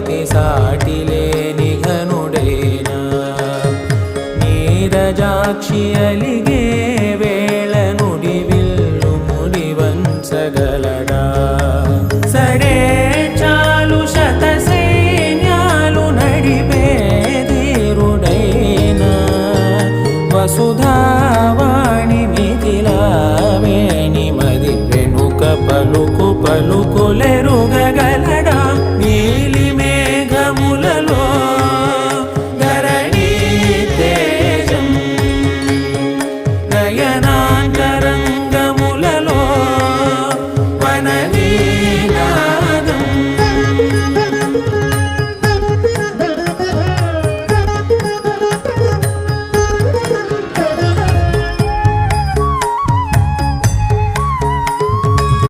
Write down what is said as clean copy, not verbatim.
పతి సాటి లేని ఘనుడైనా నీరజాక్షి అలిగే వేళ నుడి విల్లు ముడి వంచగలడా సడే చాలు శత సైన్యాలు నడిపే ధీరుడైనా వసుధావాణి మిథిలావేణి మది వెనుక పలుకు పలుకులెరుగగల